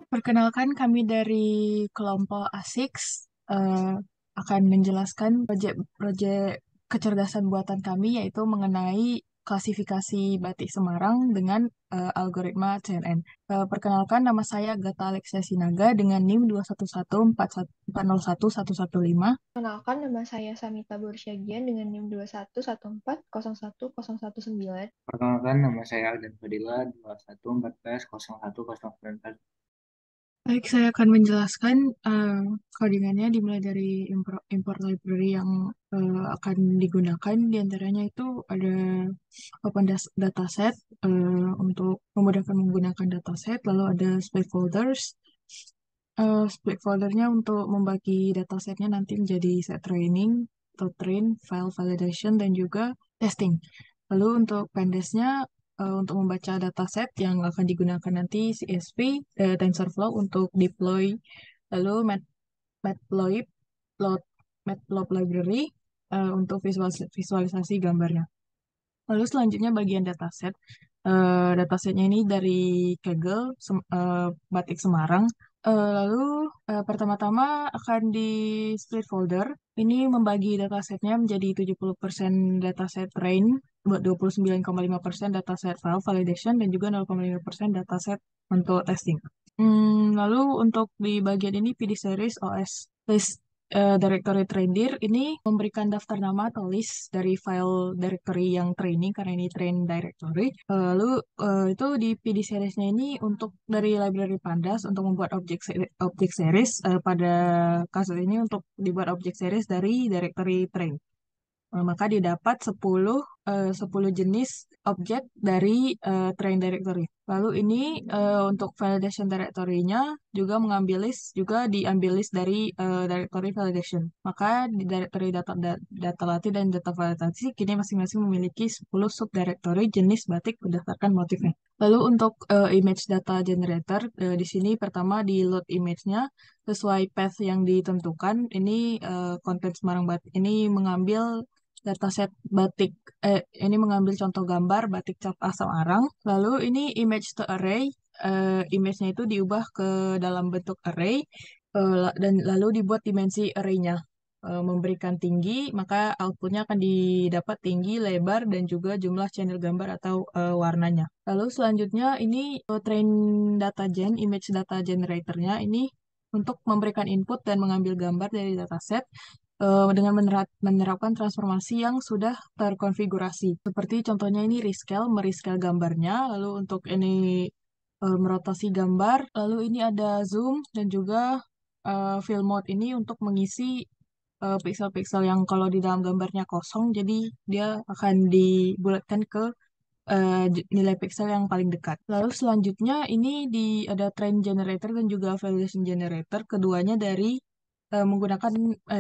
Perkenalkan, kami dari kelompok ASICS akan menjelaskan proyek kecerdasan buatan kami, yaitu mengenai klasifikasi batik Semarang dengan algoritma CNN. Perkenalkan, nama saya Gata Alexia Sinaga dengan NIM 211401115. Kenalkan, nama saya Samita Borsyagian dengan NIM 21140101019. Perkenalkan, nama saya Aldan Fadila, 2114 01 09. Baik, saya akan menjelaskan codingannya dimulai dari import library yang akan digunakan. Di antaranya itu ada open dataset untuk memudahkan menggunakan dataset, lalu ada split folders. Split foldernya untuk membagi datasetnya nanti menjadi set training, atau train, file validation, dan juga testing. Lalu untuk pendesnya, untuk membaca dataset yang akan digunakan nanti CSV, TensorFlow untuk deploy, lalu Matplotlib, Matplotlib library untuk visualisasi gambarnya. Lalu selanjutnya bagian dataset. Datasetnya ini dari Kaggle, Batik Semarang. Lalu pertama-tama akan di split folder. Ini membagi datasetnya menjadi 70% dataset train, 29,5% dataset file validation, dan juga 0,5% dataset untuk testing. Lalu untuk di bagian ini PD series OS list directory traindir ini memberikan daftar nama atau list dari file directory yang training karena ini train directory. Lalu itu di PD seriesnya ini untuk dari library Pandas untuk membuat objek series, pada kasus ini untuk dibuat objek series dari directory train. Maka didapat 10 jenis objek dari train directory. Lalu ini untuk validation directory-nya juga mengambil list, juga diambil list dari directory validation. Maka di directory data latih dan data validasi kini masing-masing memiliki 10 subdirectory jenis batik berdasarkan motifnya. Lalu untuk image data generator, di sini pertama di load image-nya sesuai path yang ditentukan. Ini konten Semarang Batik ini mengambil dataset batik, ini mengambil contoh gambar batik cap asam arang. Lalu ini image to array, image-nya itu diubah ke dalam bentuk array, dan lalu dibuat dimensi array-nya. Memberikan tinggi, maka outputnya akan didapat tinggi, lebar, dan juga jumlah channel gambar atau warnanya. Lalu selanjutnya ini train data gen, image data generator-nya ini untuk memberikan input dan mengambil gambar dari dataset dengan menerapkan transformasi yang sudah terkonfigurasi. Seperti contohnya ini rescale, merescale gambarnya, lalu untuk ini merotasi gambar, lalu ini ada zoom dan juga fill mode ini untuk mengisi pixel-pixel yang kalau di dalam gambarnya kosong, jadi dia akan dibulatkan ke nilai pixel yang paling dekat. Lalu selanjutnya ini ada train generator dan juga validation generator, keduanya dari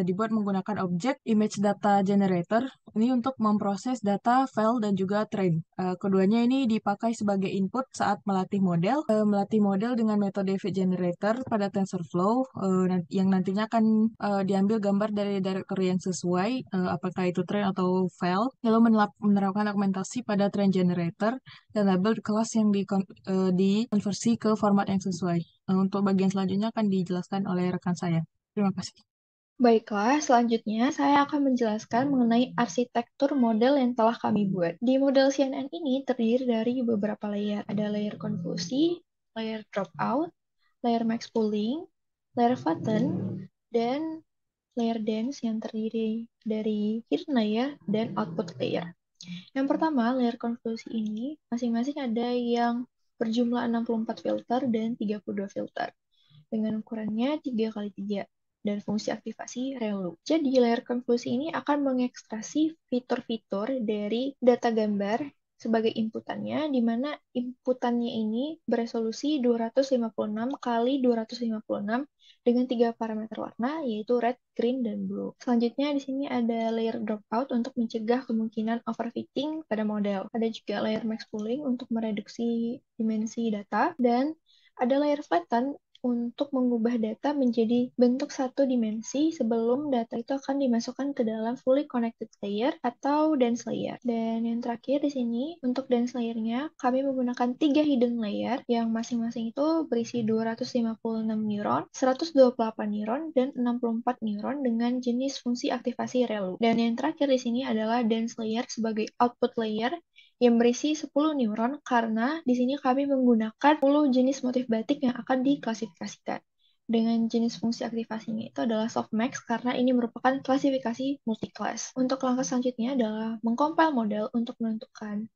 dibuat menggunakan objek image data generator ini untuk memproses data file dan juga train. Keduanya ini dipakai sebagai input saat melatih model dengan metode fit generator pada TensorFlow, yang nantinya akan diambil gambar dari directory yang sesuai, apakah itu train atau file, lalu menerapkan augmentasi pada train generator dan label kelas yang dikonversi ke format yang sesuai. Untuk bagian selanjutnya akan dijelaskan oleh rekan saya. Terima kasih. Baiklah, selanjutnya saya akan menjelaskan mengenai arsitektur model yang telah kami buat. Di model CNN ini terdiri dari beberapa layer. Ada layer konfusi, layer dropout, layer max pooling, layer flatten, dan layer dense yang terdiri dari hidden layer dan output layer. Yang pertama, layer konfusi ini masing-masing ada yang berjumlah 64 filter dan 32 filter dengan ukurannya 3x3 dan fungsi aktivasi relu. Jadi, layer konvolusi ini akan mengekstraksi fitur-fitur dari data gambar sebagai inputannya, di mana inputannya ini beresolusi 256 kali 256 dengan 3 parameter warna, yaitu red, green, dan blue. Selanjutnya, di sini ada layer dropout untuk mencegah kemungkinan overfitting pada model. Ada juga layer max pooling untuk mereduksi dimensi data, dan ada layer flatten untuk mengubah data menjadi bentuk satu dimensi sebelum data itu akan dimasukkan ke dalam fully connected layer atau dense layer. Dan yang terakhir di sini, untuk dense layernya, kami menggunakan 3 hidden layer yang masing-masing itu berisi 256 neuron, 128 neuron, dan 64 neuron dengan jenis fungsi aktivasi ReLU. Dan yang terakhir di sini adalah dense layer sebagai output layer yang berisi 10 neuron karena di sini kami menggunakan 10 jenis motif batik yang akan diklasifikasikan. Dengan jenis fungsi aktivasinya itu adalah softmax karena ini merupakan klasifikasi multiclass. Untuk langkah selanjutnya adalah mengcompile model untuk menentukan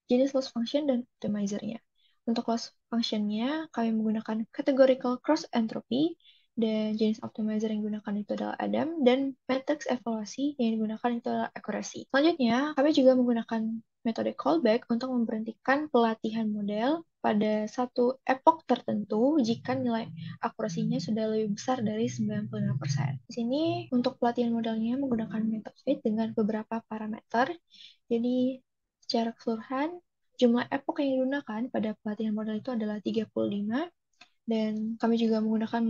jenis loss function dan optimizer-nya. Untuk loss function-nya, kami menggunakan categorical cross entropy, dan jenis optimizer yang digunakan itu adalah Adam, dan matrix evaluasi yang digunakan itu adalah accuracy. Selanjutnya, kami juga menggunakan metode callback untuk memberhentikan pelatihan model pada satu epoch tertentu jika nilai akurasinya sudah lebih besar dari 95%. Di sini, untuk pelatihan modelnya menggunakan metode fit dengan beberapa parameter. Jadi, secara keseluruhan, jumlah epoch yang digunakan pada pelatihan model itu adalah 35, dan kami juga menggunakan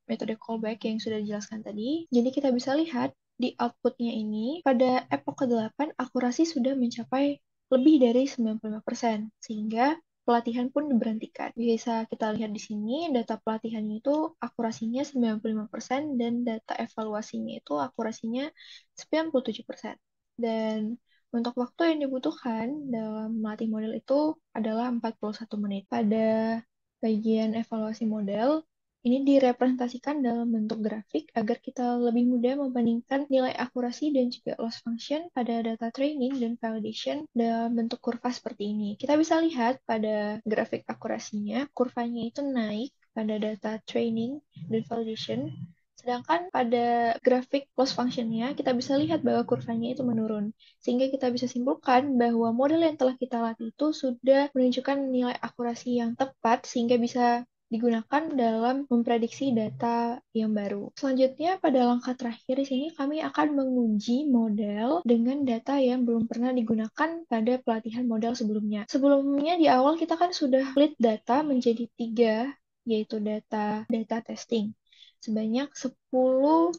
metode callback yang sudah dijelaskan tadi. Jadi kita bisa lihat di outputnya ini, pada epoch ke-8 akurasi sudah mencapai lebih dari 95%, sehingga pelatihan pun diberhentikan. Bisa kita lihat di sini, data pelatihannya itu akurasinya 95% dan data evaluasinya itu akurasinya 97%. Dan untuk waktu yang dibutuhkan dalam melatih model itu adalah 41 menit. Pada bagian evaluasi model, ini direpresentasikan dalam bentuk grafik agar kita lebih mudah membandingkan nilai akurasi dan juga loss function pada data training dan validation dalam bentuk kurva seperti ini. Kita bisa lihat pada grafik akurasinya, kurvanya itu naik pada data training dan validation. Sedangkan pada grafik loss function-nya, kita bisa lihat bahwa kurvanya itu menurun. Sehingga kita bisa simpulkan bahwa model yang telah kita latih itu sudah menunjukkan nilai akurasi yang tepat sehingga bisa digunakan dalam memprediksi data yang baru. Selanjutnya, pada langkah terakhir di sini kami akan menguji model dengan data yang belum pernah digunakan pada pelatihan model sebelumnya. Sebelumnya di awal kita kan sudah split data menjadi 3, yaitu data testing sebanyak 10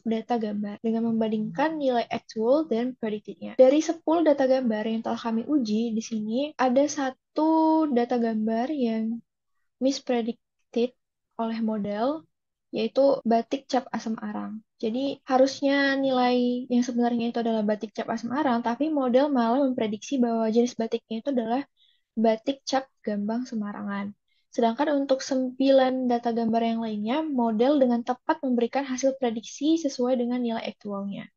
data gambar dengan membandingkan nilai actual dan predicted-nya. Dari 10 data gambar yang telah kami uji di sini, ada satu data gambar yang mispredicted oleh model, yaitu batik cap asam arang. Jadi harusnya nilai yang sebenarnya itu adalah batik cap asam arang, tapi model malah memprediksi bahwa jenis batiknya itu adalah batik cap gambang Semarangan. Sedangkan untuk 9 data gambar yang lainnya, model dengan tepat memberikan hasil prediksi sesuai dengan nilai aktualnya.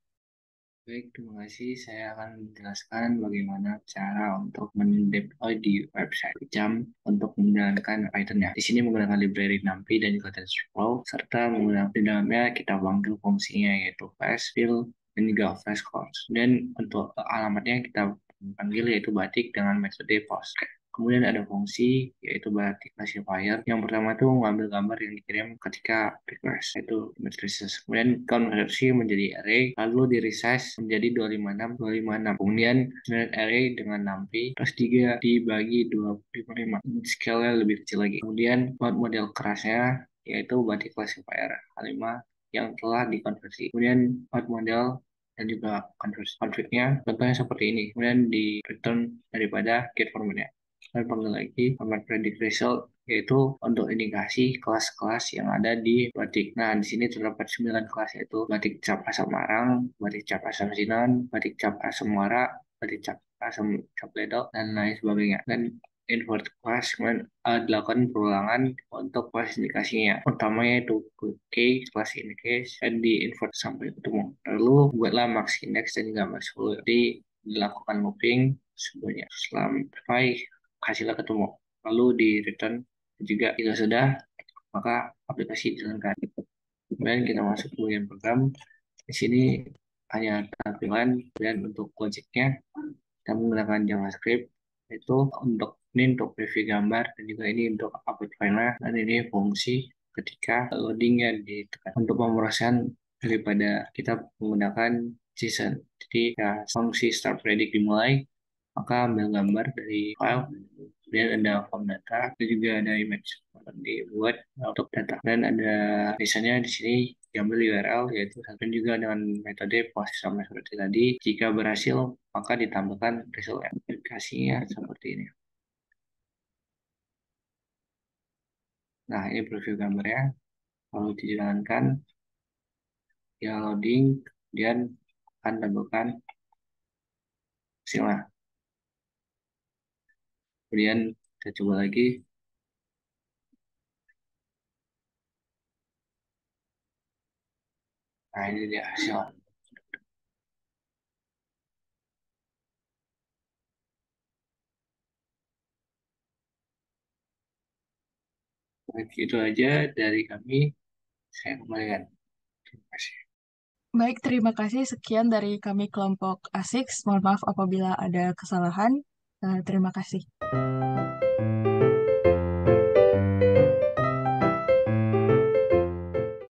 Baik, terima kasih. Saya akan menjelaskan bagaimana cara untuk mendeploy di website jam untuk menjalankan Python-nya. Di sini menggunakan library NumPy dan juga TensorFlow, serta menggunakan di dalamnya kita panggil fungsinya yaitu fast fill dan juga fast course. Dan untuk alamatnya kita panggil yaitu batik dengan metode post. Kemudian ada fungsi yaitu batik classifier. Yang pertama itu mengambil gambar yang dikirim ketika request, yaitu matrices. Kemudian konversi menjadi array, lalu di resize menjadi 256, 256. Kemudian generate array dengan NumPy, terus 3 dibagi 255. Scale-nya lebih kecil lagi. Kemudian buat model kerasnya yaitu batik classifier H5 yang telah dikonversi. Kemudian buat model dan juga config-nya contohnya seperti ini. Kemudian di return daripada get formatnya. Dan panggil lagi format predict result yaitu untuk indikasi kelas-kelas yang ada di batik. Nah, di sini terdapat 9 kelas yaitu batik cap asam arang, batik cap asam sinan, batik cap asam wara, batik cap asam cap ledok, dan lain sebagainya. Dan invert kelas kemudian dilakukan perulangan untuk kelas indikasinya. Utamanya itu case, kelas indicase, dan di invert sampai ketemu. Lalu buatlah max index dan juga max value. Jadi dilakukan looping sebanyak sampai hasilnya ketemu. Lalu di return juga jika sudah, maka aplikasi dijalankan. Kemudian kita masuk ke bagian program. Di sini hanya tampilan dan untuk logiknya kita menggunakan JavaScript itu untuk preview gambar dan juga ini untuk upload file dan ini fungsi ketika loadingnya ditekan untuk pemrosesan daripada kita menggunakan JSON. Jadi ya, fungsi start predict dimulai, maka ambil gambar dari file, kemudian ada form data, dan juga ada image. dibuat untuk data. Dan ada misalnya di sini diambil URL yaitu satu juga dengan metode proses sama seperti tadi. Jika berhasil maka ditambahkan result aplikasinya seperti ini. Nah, ini preview gambarnya. Lalu dijalankan, ya loading, kemudian akan tambahkan hasilnya. Kemudian kita coba lagi. Nah, ini dia hasil. Baik, itu aja dari kami. Saya kembalikan. Terima kasih. Baik, terima kasih. Sekian dari kami kelompok ASIKS. Mohon maaf apabila ada kesalahan. Terima kasih.